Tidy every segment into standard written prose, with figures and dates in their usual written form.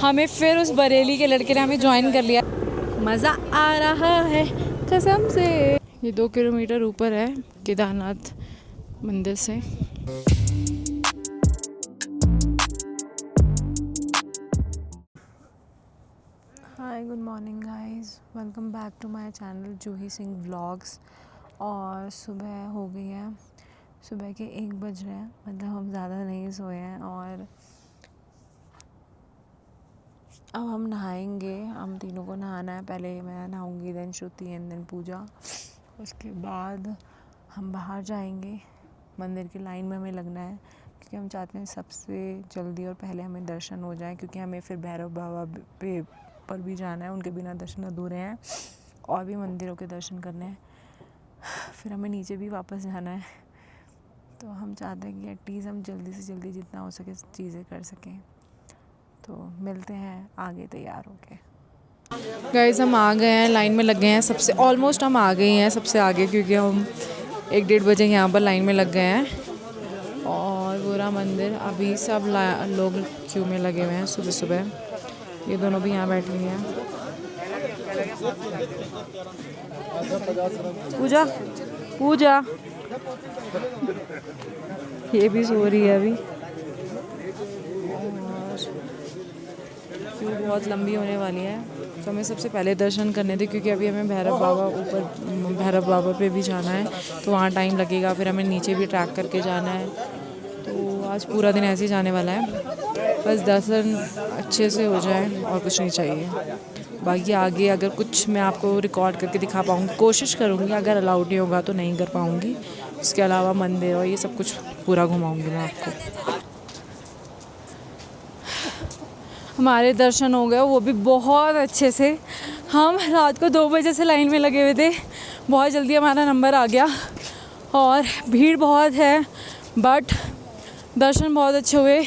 हमें फिर उस बरेली के लड़के ने हमें ज्वाइन कर लिया। मज़ा आ रहा है कसम से। ये 2 किलोमीटर ऊपर है केदारनाथ मंदिर से। Hi good morning guys, welcome back to my channel Juhi Singh vlogs. और सुबह हो गई है, सुबह के 1 बज रहे हैं, मतलब हम ज़्यादा नहीं सोए हैं। और अब हम नहाएंगे, हम तीनों को नहाना है। पहले मैं नहाऊंगी, देन श्रुति एंड देन पूजा। उसके बाद हम बाहर जाएंगे, मंदिर की लाइन में हमें लगना है क्योंकि हम चाहते हैं सबसे जल्दी और पहले हमें दर्शन हो जाए, क्योंकि हमें फिर भैरव बाबा पर भी जाना है। उनके बिना दर्शन अधूरे हैं और भी मंदिरों के दर्शन करने हैं। फिर हमें नीचे भी वापस जाना है, तो हम चाहते हैं कि एटलीस्ट हम जल्दी से जल्दी जितना हो सके चीज़ें कर सकें। तो मिलते हैं आगे तैयार होके। गाइस हम आ गए हैं, लाइन में लग गए हैं सबसे, ऑलमोस्ट हम आ गए हैं सबसे आगे, क्योंकि हम 1-1:30 बजे यहाँ पर लाइन में लग गए हैं। और पूरा मंदिर अभी सब लोग क्यू में लगे हुए हैं सुबह सुबह। ये दोनों भी यहाँ बैठी हैं। पूजा पूजा ये भी सो रही है अभी। क्यू बहुत लंबी होने वाली है, तो हमें सबसे पहले दर्शन करने थे, क्योंकि अभी हमें भैरव बाबा पे भी जाना है, तो वहाँ टाइम लगेगा। फिर हमें नीचे भी ट्रैक करके जाना है, तो आज पूरा दिन ऐसे ही जाने वाला है। बस दर्शन अच्छे से हो जाए और कुछ नहीं चाहिए। बाकी आगे अगर कुछ मैं आपको रिकॉर्ड करके दिखा पाऊँगी, कोशिश करूँगी। अगर अलाउड नहीं होगा तो नहीं कर पाऊँगी। इसके अलावा मंदिर और ये सब कुछ पूरा घुमाऊँगी मैं आपको। हमारे दर्शन हो गए, वो भी बहुत अच्छे से। हम रात को 2 बजे से लाइन में लगे हुए थे, बहुत जल्दी हमारा नंबर आ गया। और भीड़ बहुत है, बट दर्शन बहुत अच्छे हुए,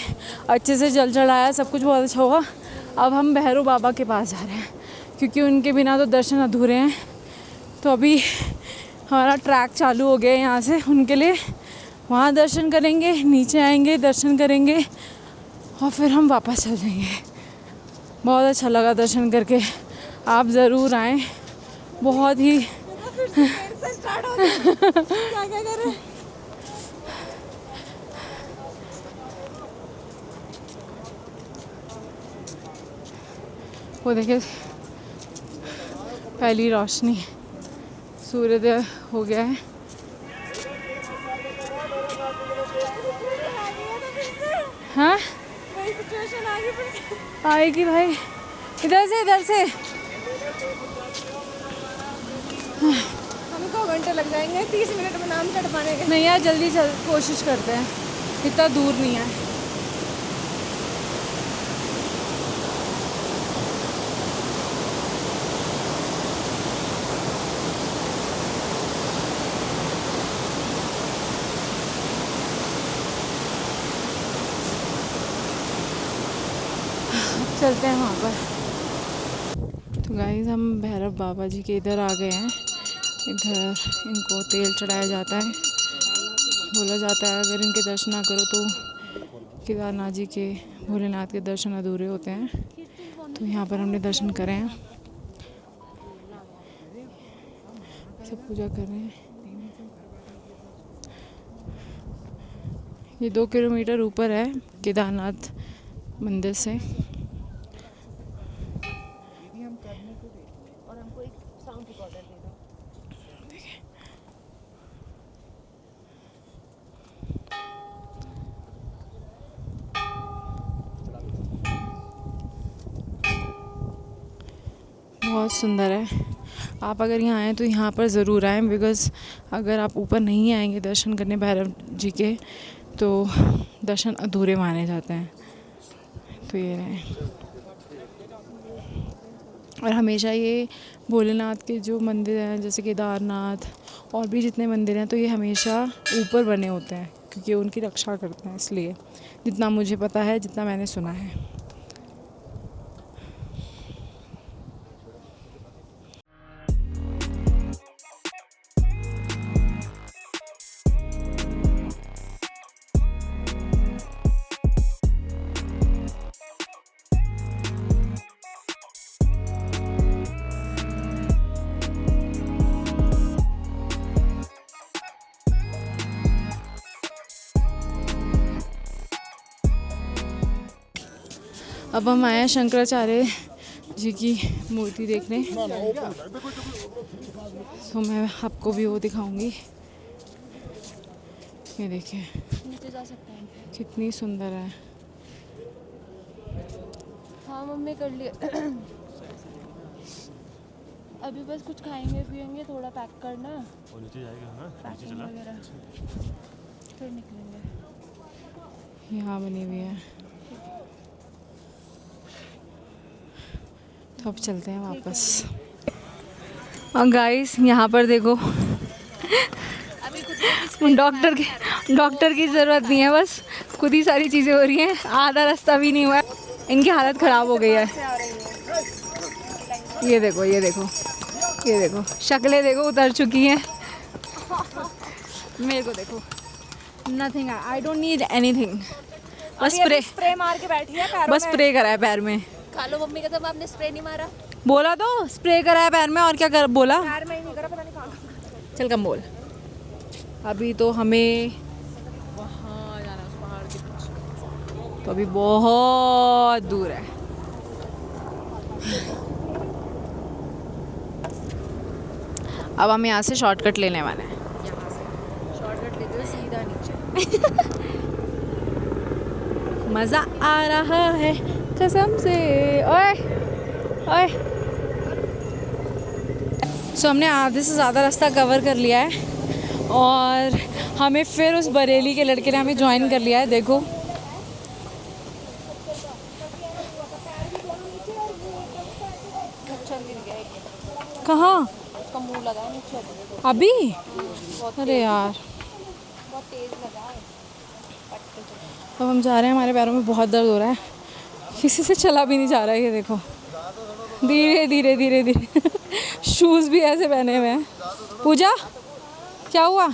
अच्छे से जल चढ़ाया, सब कुछ बहुत अच्छा हुआ। अब हम भैरव बाबा के पास जा रहे हैं, क्योंकि उनके बिना तो दर्शन अधूरे हैं। तो अभी हमारा ट्रैक चालू हो गया है यहाँ से उनके लिए। वहाँ दर्शन करेंगे, नीचे आएंगे, दर्शन करेंगे और फिर हम वापस चल जाएंगे। बहुत अच्छा लगा दर्शन करके, आप ज़रूर आएँ। बहुत ही क्या करें। वो देखिए पहली रोशनी, सूर्योदय हो गया है। हाँ आएगी भाई, इधर से हमको घंटे लग जाएंगे, 30 मिनट में नाम चढ़ पाने के। नहीं यार, जल्दी कोशिश करते हैं, इतना दूर नहीं है। चलते हैं वहाँ पर। तो गाइस हम भैरव बाबा जी के इधर आ गए हैं। इधर इनको तेल चढ़ाया जाता है। बोला जाता है अगर इनके दर्शन ना करो तो केदारनाथ जी के, भोलेनाथ के दर्शन अधूरे होते हैं। तो यहाँ पर हमने दर्शन करे हैं, सब पूजा कर रहे हैं। ये 2 किलोमीटर ऊपर है केदारनाथ मंदिर से। बहुत सुंदर है। आप अगर यहाँ आएँ तो यहाँ पर ज़रूर आएँ, बिकॉज़ अगर आप ऊपर नहीं आएंगे दर्शन करने भैरव जी के, तो दर्शन अधूरे माने जाते हैं। तो ये रहे। और हमेशा ये भोलेनाथ के जो मंदिर हैं, जैसे केदारनाथ और भी जितने मंदिर हैं, तो ये हमेशा ऊपर बने होते हैं, क्योंकि उनकी रक्षा करते हैं। इसलिए जितना मुझे पता है, जितना मैंने सुना है। अब हम आए हैं शंकराचार्य जी की मूर्ति देखने, तो मैं आपको भी वो दिखाऊंगी। ये देखिए नीचे जा सकते हैं। कितनी सुंदर है। हाँ मम्मी कर लिए। अभी बस कुछ खाएंगे पिएंगे, थोड़ा पैक करना और नीचे जाएगा ना, नीचे पैकिंग चला। वगैरह, फिर निकलेंगे। यहाँ बनी हुई है, तो अब चलते हैं वापस। और गाइस यहाँ पर देखो, डॉक्टर की ज़रूरत नहीं है, बस खुद ही सारी चीज़ें हो रही हैं। आधा रास्ता भी नहीं हुआ है, इनकी हालत ख़राब हो गई है। ये देखो ये देखो ये देखो, शक्लें देखो उतर चुकी हैं। मेरे को देखो, nothing, I don't need anything, बस स्प्रे मार के बैठी है पैरों बस में। स्प्रे करा है पैर में। खा लो मम्मी, कहता आपने स्प्रे नहीं मारा। बोला तो स्प्रे करा है पैर में, और क्या कर बोला। पैर में ही नहीं करा, पता नहीं कहाँ। चल कम बोल। अभी तो हमें वहाँ जाना है, उस पहाड़ के पीछे, तो अभी बहुत दूर है। अब हम यहाँ से शॉर्टकट लेने वाले हैं, यहाँ से शॉर्टकट लेते हुए सीधा नीचे। मज़ा आ रहा है कसम से। ओए ओए, सो हमने आधे से ज़्यादा रास्ता कवर कर लिया है, और हमें फिर उस बरेली के लड़के ने हमें ज्वाइन कर लिया है। देखो कहाँ, उसका मुंह लगा है नीचे अभी, अरे यार। बहुत तेज लगा है। अब हम जा रहे हैं, हमारे पैरों में बहुत दर्द हो रहा है, किसी से चला भी नहीं जा रहा है। ये देखो धीरे धीरे धीरे धीरे। शूज़ भी ऐसे पहने हुए हैं। पूजा क्या हुआ।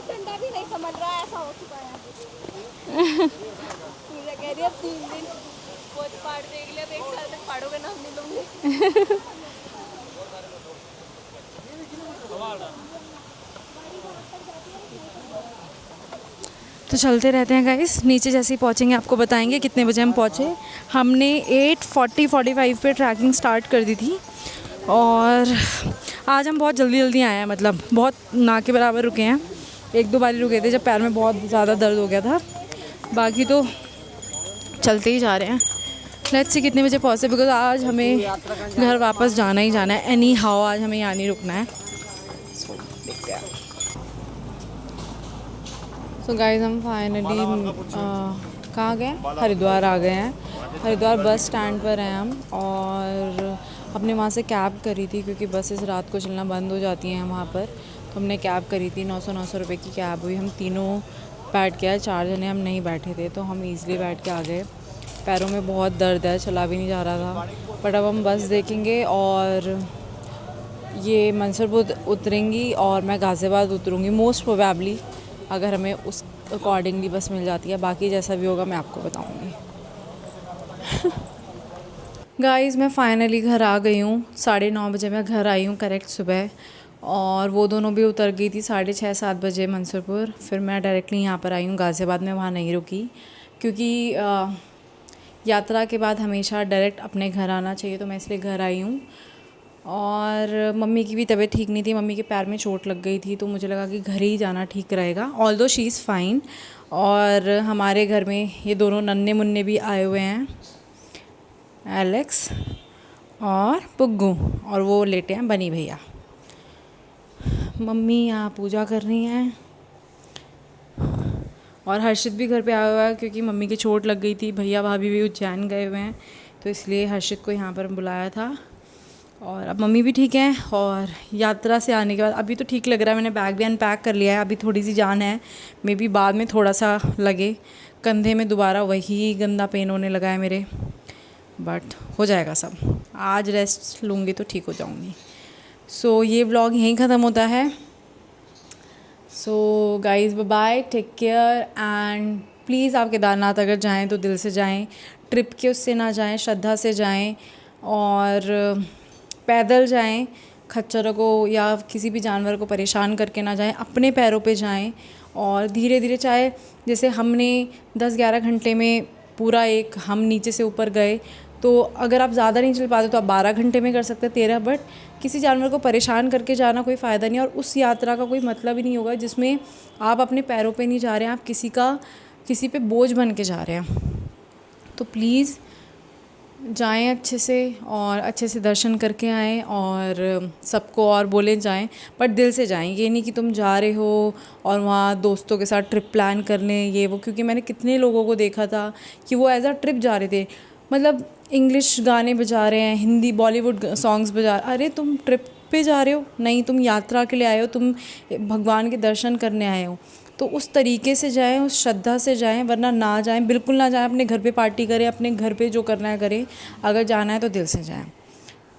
ठंडा भी नहीं समझ रहा है, ऐसा हो चुका है। पूजा कह रही है 3 दिन बहुत पहाड़ देख लिया, 1 साल तक पहाड़ों का नाम नहीं लूंगी। तो चलते रहते हैं गाइस, नीचे जैसे ही पहुँचेंगे आपको बताएंगे कितने बजे हम पहुँचे। हमने 8:45 पे ट्रैकिंग स्टार्ट कर दी थी, और आज हम बहुत जल्दी जल्दी आए हैं, मतलब बहुत ना के बराबर रुके हैं। 1-2 बार ही रुके थे जब पैर में बहुत ज़्यादा दर्द हो गया था, बाकी तो चलते ही जा रहे हैं। लेट्स सी कितने बजे पहुँचे, बिकॉज आज हमें घर वापस जाना ही जाना है। एनी हाउ आज हमें यहाँ नहीं रुकना है। देखते हैं। सो गाइस हम फाइनली कहाँ गए, हरिद्वार आ गए हैं। हरिद्वार बस स्टैंड पर हैं हम, और अपने वहाँ से कैब करी थी, क्योंकि बसेस रात को चलना बंद हो जाती हैं वहाँ पर। तो हमने कैब करी थी, 900 रुपये की कैब हुई। हम तीनों बैठ के आए, 4 जने हम नहीं बैठे थे, तो हम ईज़िली बैठ के आ गए। पैरों में बहुत दर्द है, चला भी नहीं जा रहा था, बट अब हम बस देखेंगे, और ये मंसूरपुर उतरेंगी और मैं गाज़ियाबाद उतरूँगी मोस्ट प्रोबेबली, अगर हमें उस अकॉर्डिंगली बस मिल जाती है। बाकी जैसा भी होगा मैं आपको बताऊँगी। गाइस मैं फ़ाइनली घर आ गई हूँ। 9:30 बजे मैं घर आई हूँ करेक्ट सुबह, और वो दोनों भी उतर गई थी 6:30-7 बजे मंसूरपुर। फिर मैं डायरेक्टली यहाँ पर आई हूँ गाज़ियाबाद में, वहाँ नहीं रुकी, क्योंकि यात्रा के बाद हमेशा डायरेक्ट अपने घर आना चाहिए, तो मैं इसलिए घर आई हूँ। और मम्मी की भी तबीयत ठीक नहीं थी, मम्मी के पैर में चोट लग गई थी, तो मुझे लगा कि घर ही जाना ठीक रहेगा, ऑल्दो शी इज़ फाइन। और हमारे घर में ये दोनों नन्हे मुन्ने भी आए हुए हैं, एलेक्स और पुग्गू, और वो लेटे हैं बनी भैया। मम्मी यहाँ पूजा कर रही हैं, और हर्षित भी घर पे आया हुआ है, क्योंकि मम्मी की चोट लग गई थी। भैया भाभी भी उज्जैन गए हुए हैं, तो इसलिए हर्षित को यहाँ पर बुलाया था। और अब मम्मी भी ठीक है, और यात्रा से आने के बाद अभी तो ठीक लग रहा है। मैंने बैग भी अनपैक कर लिया है, अभी थोड़ी सी जान है, मे बी बाद में थोड़ा सा लगे, कंधे में दोबारा वही गंदा पेन होने लगा है मेरे, बट हो जाएगा सब। आज रेस्ट लूँगी तो ठीक हो जाऊँगी। सो ये व्लॉग यहीं ख़त्म होता है। So guys bye bye, take care, and please आप केदारनाथ अगर जाएँ तो दिल से जाएँ, ट्रिप के उससे ना जाएँ, श्रद्धा से जाएँ, और पैदल जाएं, खच्चरों को या किसी भी जानवर को परेशान करके ना जाएं, अपने पैरों पे जाएं, और धीरे धीरे, चाहे जैसे हमने 10-11 घंटे में पूरा एक हम नीचे से ऊपर गए, तो अगर आप ज़्यादा नहीं चल पाते तो आप 12 घंटे में कर सकते हैं, 13। बट किसी जानवर को परेशान करके जाना कोई फ़ायदा नहीं, और उस यात्रा का कोई मतलब ही नहीं होगा जिसमें आप अपने पैरों पे नहीं जा रहे हैं, आप किसी पे बोझ बन के जा रहे हैं। तो प्लीज़ जाएं अच्छे से, और अच्छे से दर्शन करके आएँ, और सबको और बोले जाएं, बट दिल से जाएं। ये नहीं कि तुम जा रहे हो और वहाँ दोस्तों के साथ ट्रिप प्लान कर लें ये वो, क्योंकि मैंने कितने लोगों को देखा था कि वो एज अ ट्रिप जा रहे थे, मतलब इंग्लिश गाने बजा रहे हैं, हिंदी बॉलीवुड सॉन्ग्स बजा। अरे तुम ट्रिप पे जा रहे हो? नहीं, तुम यात्रा के लिए आए हो, तुम भगवान के दर्शन करने आए हो, तो उस तरीके से जाएं, उस श्रद्धा से जाएं, वरना ना जाएं, बिल्कुल ना जाएं। अपने घर पे पार्टी करें, अपने घर पे जो करना है करें, अगर जाना है तो दिल से जाएं।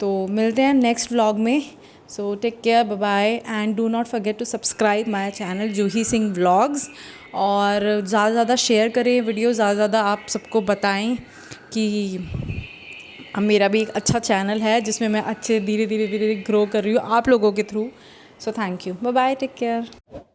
तो मिलते हैं नेक्स्ट व्लॉग में। So take care, bye bye, and do not forget to subscribe my channel Juhi Singh vlogs, और ज़्यादा से ज़्यादा शेयर करें वीडियो, ज़्यादा से ज़्यादा आप सबको बताएं कि अब मेरा भी एक अच्छा चैनल है जिसमें मैं अच्छे धीरे धीरे ग्रो कर रही हूँ आप लोगों के थ्रू। So thank you, bye bye, take care.